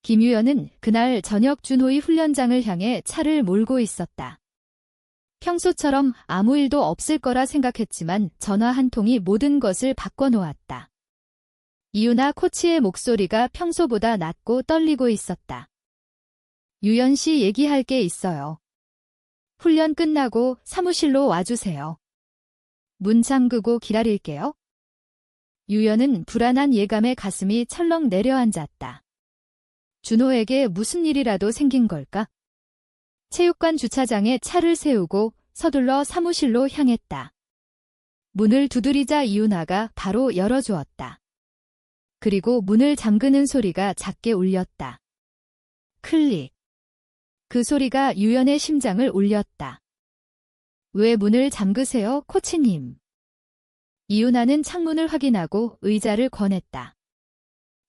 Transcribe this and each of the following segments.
김유연은 그날 저녁 준호의 훈련장을 향해 차를 몰고 있었다. 평소처럼 아무 일도 없을 거라 생각했지만 전화 한 통이 모든 것을 바꿔놓았다. 이유나 코치의 목소리가 평소보다 낮고 떨리고 있었다. 유연 씨 얘기할 게 있어요. 훈련 끝나고 사무실로 와주세요. 문 잠그고 기다릴게요. 유연은 불안한 예감에 가슴이 철렁 내려앉았다. 준호에게 무슨 일이라도 생긴 걸까? 체육관 주차장에 차를 세우고 서둘러 사무실로 향했다. 문을 두드리자 이윤아가 바로 열어주었다. 그리고 문을 잠그는 소리가 작게 울렸다. 클릭. 그 소리가 유연의 심장을 울렸다. 왜 문을 잠그세요, 코치님? 이윤아는 창문을 확인하고 의자를 권했다.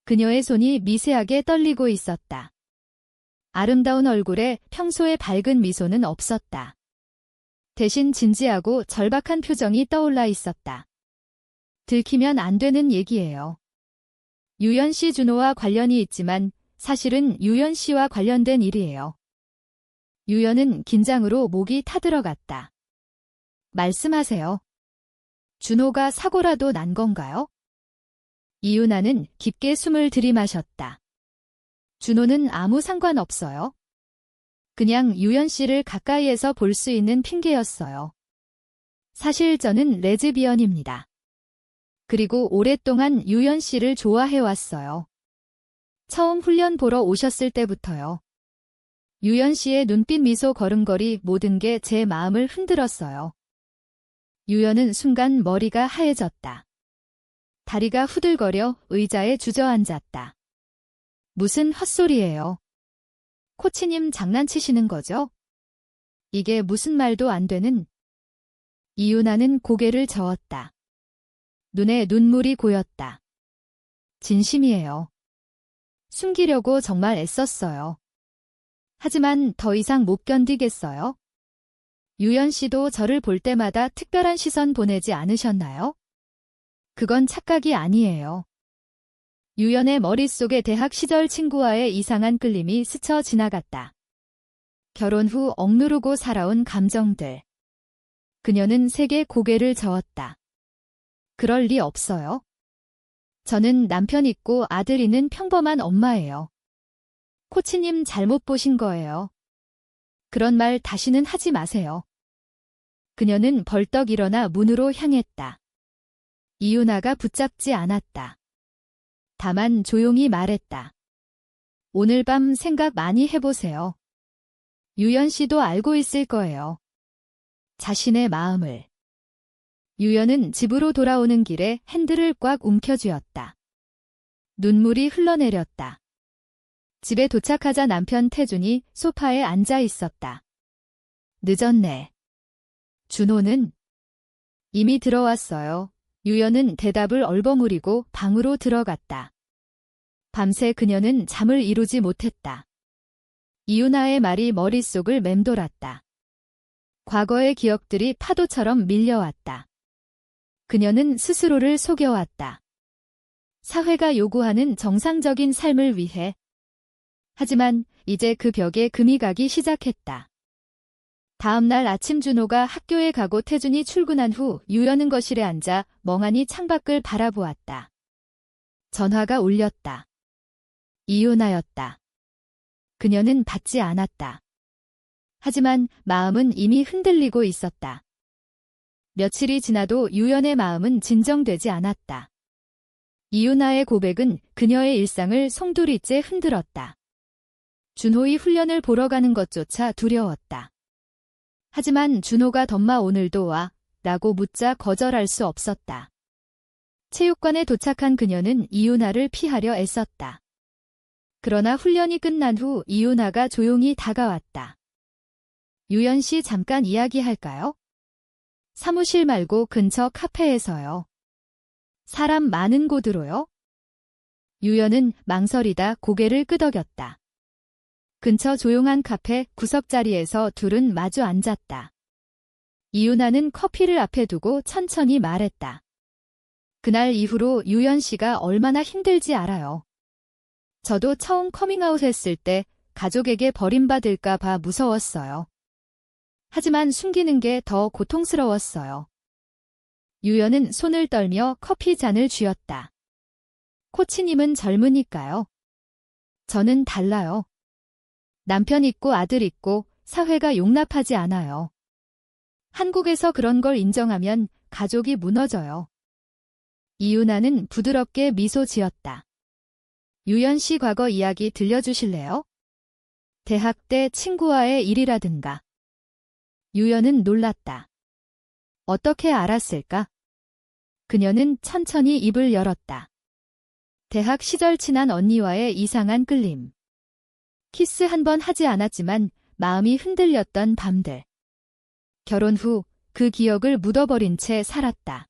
그녀의 손이 미세하게 떨리고 있었다. 아름다운 얼굴에 평소의 밝은 미소는 없었다. 대신 진지하고 절박한 표정이 떠올라 있었다. 들키면 안 되는 얘기예요. 유연 씨 준호와 관련이 있지만 사실은 유연 씨와 관련된 일이에요. 유연은 긴장으로 목이 타들어갔다. 말씀하세요. 준호가 사고라도 난 건가요? 이윤아는 깊게 숨을 들이마셨다. 준호는 아무 상관없어요. 그냥 유연 씨를 가까이에서 볼 수 있는 핑계였어요. 사실 저는 레즈비언입니다. 그리고 오랫동안 유연 씨를 좋아해왔어요. 처음 훈련 보러 오셨을 때부터요. 유연 씨의 눈빛 미소 걸음걸이 모든 게 제 마음을 흔들었어요. 유연은 순간 머리가 하얘졌다. 다리가 후들거려 의자에 주저앉았다. 무슨 헛소리예요. 코치님 장난치시는 거죠? 이게 무슨 말도 안 되는. 이윤아는 고개를 저었다. 눈에 눈물이 고였다. 진심이에요. 숨기려고 정말 애썼어요. 하지만 더 이상 못 견디겠어요. 유연 씨도 저를 볼 때마다 특별한 시선 보내지 않으셨나요? 그건 착각이 아니에요. 유연의 머릿속에 대학 시절 친구와의 이상한 끌림이 스쳐 지나갔다. 결혼 후 억누르고 살아온 감정들. 그녀는 세게 고개를 저었다. 그럴 리 없어요. 저는 남편 있고 아들 있는 평범한 엄마예요. 코치님 잘못 보신 거예요. 그런 말 다시는 하지 마세요. 그녀는 벌떡 일어나 문으로 향했다. 이윤아가 붙잡지 않았다. 다만 조용히 말했다. 오늘 밤 생각 많이 해보세요. 유연 씨도 알고 있을 거예요. 자신의 마음을. 유연은 집으로 돌아오는 길에 핸들을 꽉 움켜쥐었다. 눈물이 흘러내렸다. 집에 도착하자 남편 태준이 소파에 앉아 있었다. 늦었네. 준호는? 이미 들어왔어요. 유연은 대답을 얼버무리고 방으로 들어갔다. 밤새 그녀는 잠을 이루지 못했다. 이윤아의 말이 머릿속을 맴돌았다. 과거의 기억들이 파도처럼 밀려왔다. 그녀는 스스로를 속여왔다. 사회가 요구하는 정상적인 삶을 위해. 하지만 이제 그 벽에 금이 가기 시작했다. 다음 날 아침 준호가 학교에 가고 태준이 출근한 후 유연은 거실에 앉아 멍하니 창밖을 바라보았다. 전화가 울렸다. 이윤아였다. 그녀는 받지 않았다. 하지만 마음은 이미 흔들리고 있었다. 며칠이 지나도 유연의 마음은 진정되지 않았다. 이윤아의 고백은 그녀의 일상을 송두리째 흔들었다. 준호의 훈련을 보러 가는 것조차 두려웠다. 하지만 준호가 덤마 오늘도 와? 라고 묻자 거절할 수 없었다. 체육관에 도착한 그녀는 이윤아를 피하려 애썼다. 그러나 훈련이 끝난 후 이윤아가 조용히 다가왔다. 유연 씨 잠깐 이야기할까요? 사무실 말고 근처 카페에서요. 사람 많은 곳으로요? 유연은 망설이다 고개를 끄덕였다. 근처 조용한 카페 구석자리에서 둘은 마주 앉았다. 이윤아는 커피를 앞에 두고 천천히 말했다. 그날 이후로 유연 씨가 얼마나 힘들지 알아요. 저도 처음 커밍아웃 했을 때 가족에게 버림받을까 봐 무서웠어요. 하지만 숨기는 게 더 고통스러웠어요. 유연은 손을 떨며 커피 잔을 쥐었다. 코치님은 젊으니까요. 저는 달라요. 남편 있고 아들 있고 사회가 용납하지 않아요. 한국에서 그런 걸 인정하면 가족이 무너져요. 이유나는 부드럽게 미소 지었다. 유연 씨 과거 이야기 들려주실래요? 대학 때 친구와의 일이라든가. 유연은 놀랐다. 어떻게 알았을까? 그녀는 천천히 입을 열었다. 대학 시절 친한 언니와의 이상한 끌림. 키스 한 번 하지 않았지만 마음이 흔들렸던 밤들. 결혼 후 그 기억을 묻어버린 채 살았다.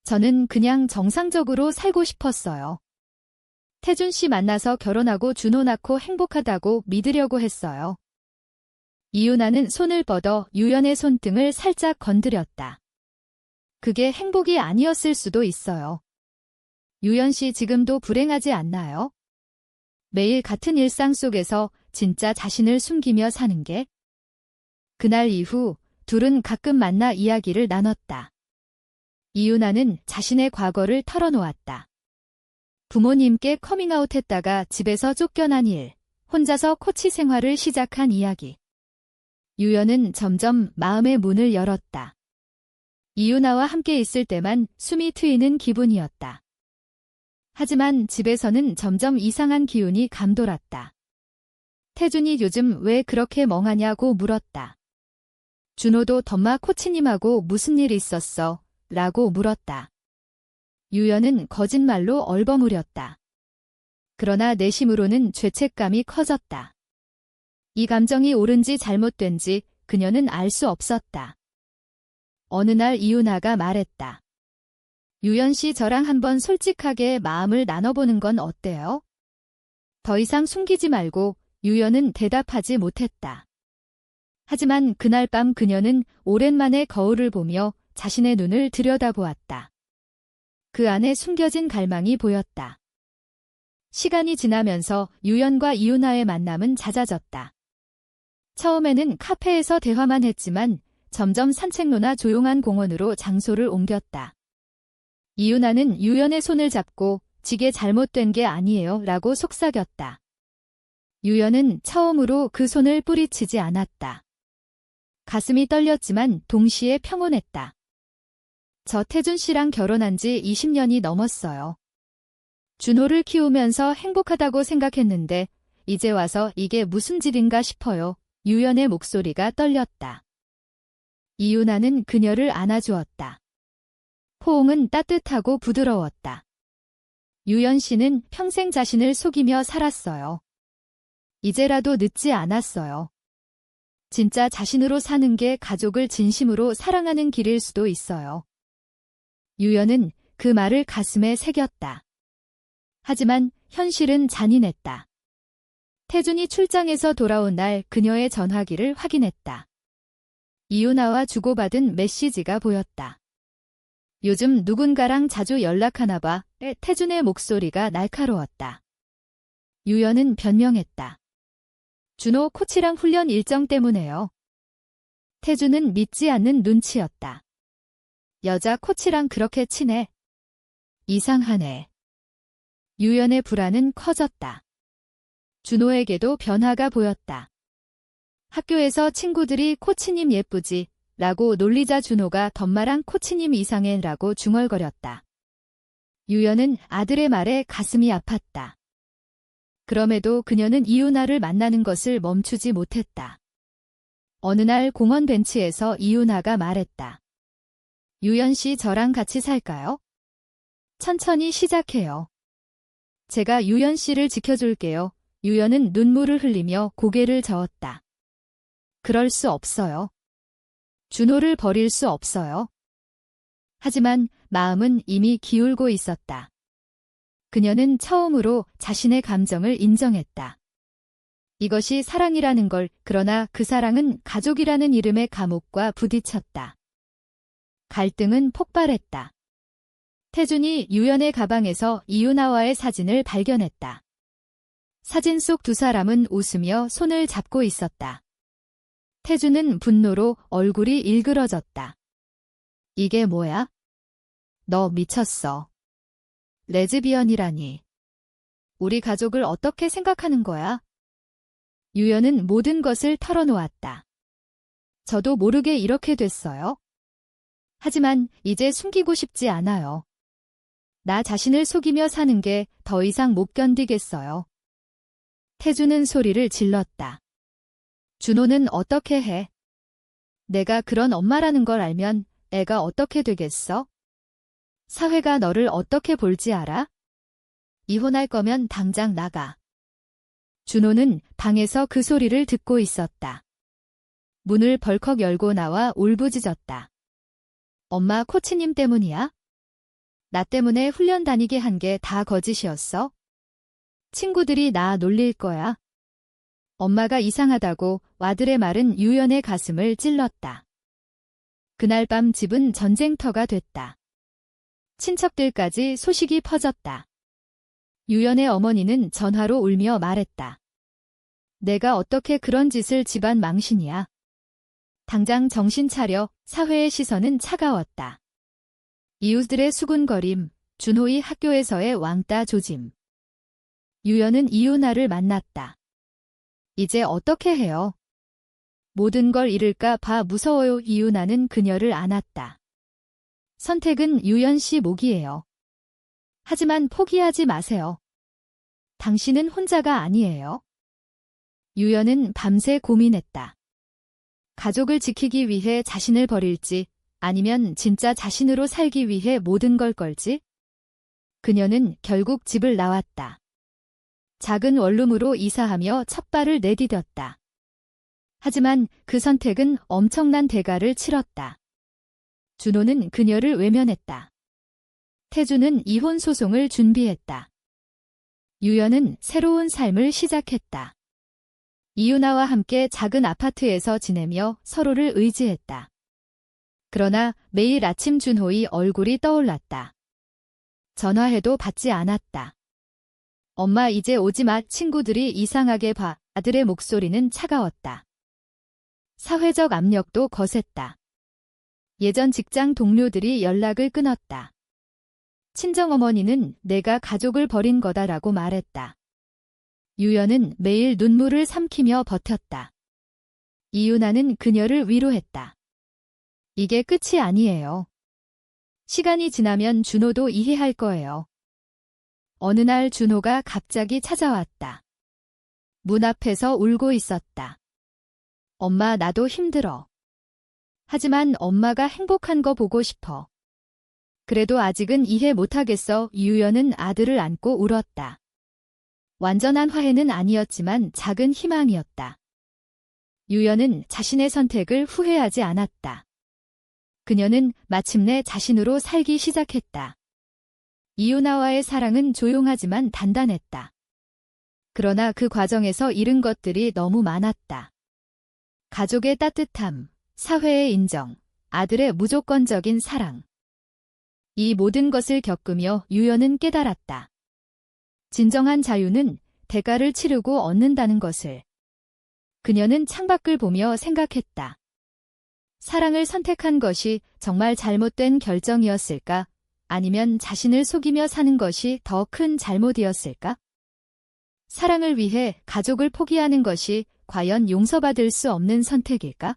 저는 그냥 정상적으로 살고 싶었어요. 태준 씨 만나서 결혼하고 준호 낳고 행복하다고 믿으려고 했어요. 이유나는 손을 뻗어 유연의 손등을 살짝 건드렸다. 그게 행복이 아니었을 수도 있어요. 유연 씨 지금도 불행하지 않나요? 매일 같은 일상 속에서 진짜 자신을 숨기며 사는 게. 그날 이후 둘은 가끔 만나 이야기를 나눴다. 이유나는 자신의 과거를 털어놓았다. 부모님께 커밍아웃 했다가 집에서 쫓겨난 일, 혼자서 코치 생활을 시작한 이야기. 유연은 점점 마음의 문을 열었다. 이유나와 함께 있을 때만 숨이 트이는 기분이었다. 하지만 집에서는 점점 이상한 기운이 감돌았다. 태준이 요즘 왜 그렇게 멍하냐고 물었다. 준호도 덤마 코치님하고 무슨 일 있었어? 라고 물었다. 유연은 거짓말로 얼버무렸다. 그러나 내심으로는 죄책감이 커졌다. 이 감정이 옳은지 잘못된지 그녀는 알 수 없었다. 어느 날 이유나가 말했다. 유연 씨 저랑 한번 솔직하게 마음을 나눠보는 건 어때요? 더 이상 숨기지 말고. 유연은 대답하지 못했다. 하지만 그날 밤 그녀는 오랜만에 거울을 보며 자신의 눈을 들여다보았다. 그 안에 숨겨진 갈망이 보였다. 시간이 지나면서 유연과 이유나의 만남은 잦아졌다. 처음에는 카페에서 대화만 했지만 점점 산책로나 조용한 공원으로 장소를 옮겼다. 이유나는 유연의 손을 잡고 지게 잘못된 게 아니에요 라고 속삭였다. 유연은 처음으로 그 손을 뿌리치지 않았다. 가슴이 떨렸지만 동시에 평온했다. 저 태준 씨랑 결혼한 지 20년이 넘었어요. 준호를 키우면서 행복하다고 생각했는데 이제 와서 이게 무슨 질인가 싶어요. 유연의 목소리가 떨렸다. 이유나는 그녀를 안아주었다. 포옹은 따뜻하고 부드러웠다. 유연 씨는 평생 자신을 속이며 살았어요. 이제라도 늦지 않았어요. 진짜 자신으로 사는 게 가족을 진심으로 사랑하는 길일 수도 있어요. 유연은 그 말을 가슴에 새겼다. 하지만 현실은 잔인했다. 태준이 출장에서 돌아온 날 그녀의 전화기를 확인했다. 이유나와 주고받은 메시지가 보였다. 요즘 누군가랑 자주 연락하나 봐. 태준의 목소리가 날카로웠다. 유연은 변명했다. 준호 코치랑 훈련 일정 때문에요. 태준은 믿지 않는 눈치였다. 여자 코치랑 그렇게 친해. 이상하네. 유연의 불안은 커졌다. 준호에게도 변화가 보였다. 학교에서 친구들이 코치님 예쁘지 라고 놀리자 준호가 덤마랑 코치님 이상해 라고 중얼거렸다. 유연은 아들의 말에 가슴이 아팠다. 그럼에도 그녀는 이유나를 만나는 것을 멈추지 못했다. 어느 날 공원 벤치에서 이유나가 말했다. 유연 씨 저랑 같이 살까요? 천천히 시작해요. 제가 유연 씨를 지켜줄게요. 유연은 눈물을 흘리며 고개를 저었다. 그럴 수 없어요. 준호를 버릴 수 없어요. 하지만 마음은 이미 기울고 있었다. 그녀는 처음으로 자신의 감정을 인정했다. 이것이 사랑이라는 걸, 그러나 그 사랑은 가족이라는 이름의 감옥과 부딪혔다. 갈등은 폭발했다. 태준이 유연의 가방에서 이유나와의 사진을 발견했다. 사진 속 두 사람은 웃으며 손을 잡고 있었다. 태주는 분노로 얼굴이 일그러졌다. 이게 뭐야? 너 미쳤어. 레즈비언이라니. 우리 가족을 어떻게 생각하는 거야? 유연은 모든 것을 털어놓았다. 저도 모르게 이렇게 됐어요. 하지만 이제 숨기고 싶지 않아요. 나 자신을 속이며 사는 게 더 이상 못 견디겠어요. 태주는 소리를 질렀다. 준호는 어떻게 해? 내가 그런 엄마라는 걸 알면 애가 어떻게 되겠어? 사회가 너를 어떻게 볼지 알아? 이혼할 거면 당장 나가. 준호는 방에서 그 소리를 듣고 있었다. 문을 벌컥 열고 나와 울부짖었다. 엄마 코치님 때문이야? 나 때문에 훈련 다니게 한 게 다 거짓이었어? 친구들이 나 놀릴 거야. 엄마가 이상하다고 와들의 말은 유연의 가슴을 찔렀다. 그날 밤 집은 전쟁터가 됐다. 친척들까지 소식이 퍼졌다. 유연의 어머니는 전화로 울며 말했다. 내가 어떻게 그런 짓을 집안 망신이야. 당장 정신 차려. 사회의 시선은 차가웠다. 이웃들의 수군거림, 준호의 학교에서의 왕따 조짐. 유연은 이유나를 만났다. 이제 어떻게 해요? 모든 걸 잃을까 봐 무서워요. 이유나는 그녀를 안았다. 선택은 유연 씨 몫이에요. 하지만 포기하지 마세요. 당신은 혼자가 아니에요. 유연은 밤새 고민했다. 가족을 지키기 위해 자신을 버릴지 아니면 진짜 자신으로 살기 위해 모든 걸 걸지? 그녀는 결국 집을 나왔다. 작은 원룸으로 이사하며 첫 발을 내디뎠다. 하지만 그 선택은 엄청난 대가를 치렀다. 준호는 그녀를 외면했다. 태주는 이혼 소송을 준비했다. 유연은 새로운 삶을 시작했다. 이유나와 함께 작은 아파트에서 지내며 서로를 의지했다. 그러나 매일 아침 준호의 얼굴이 떠올랐다. 전화해도 받지 않았다. 엄마 이제 오지 마. 친구들이 이상하게 봐. 아들의 목소리는 차가웠다. 사회적 압력도 거셌다. 예전 직장 동료들이 연락을 끊었다. 친정어머니는 내가 가족을 버린 거다라고 말했다. 유연은 매일 눈물을 삼키며 버텼다. 이유나는 그녀를 위로했다. 이게 끝이 아니에요. 시간이 지나면 준호도 이해할 거예요. 어느 날 준호가 갑자기 찾아왔다. 문 앞에서 울고 있었다. 엄마 나도 힘들어. 하지만 엄마가 행복한 거 보고 싶어. 그래도 아직은 이해 못하겠어. 유연은 아들을 안고 울었다. 완전한 화해는 아니었지만 작은 희망이었다. 유연은 자신의 선택을 후회하지 않았다. 그녀는 마침내 자신으로 살기 시작했다. 이유나와의 사랑은 조용하지만 단단했다. 그러나 그 과정에서 잃은 것들이 너무 많았다. 가족의 따뜻함, 사회의 인정, 아들의 무조건적인 사랑. 이 모든 것을 겪으며 유연은 깨달았다. 진정한 자유는 대가를 치르고 얻는다는 것을. 그녀는 창밖을 보며 생각했다. 사랑을 선택한 것이 정말 잘못된 결정이었을까? 아니면 자신을 속이며 사는 것이 더 큰 잘못이었을까? 사랑을 위해 가족을 포기하는 것이 과연 용서받을 수 없는 선택일까?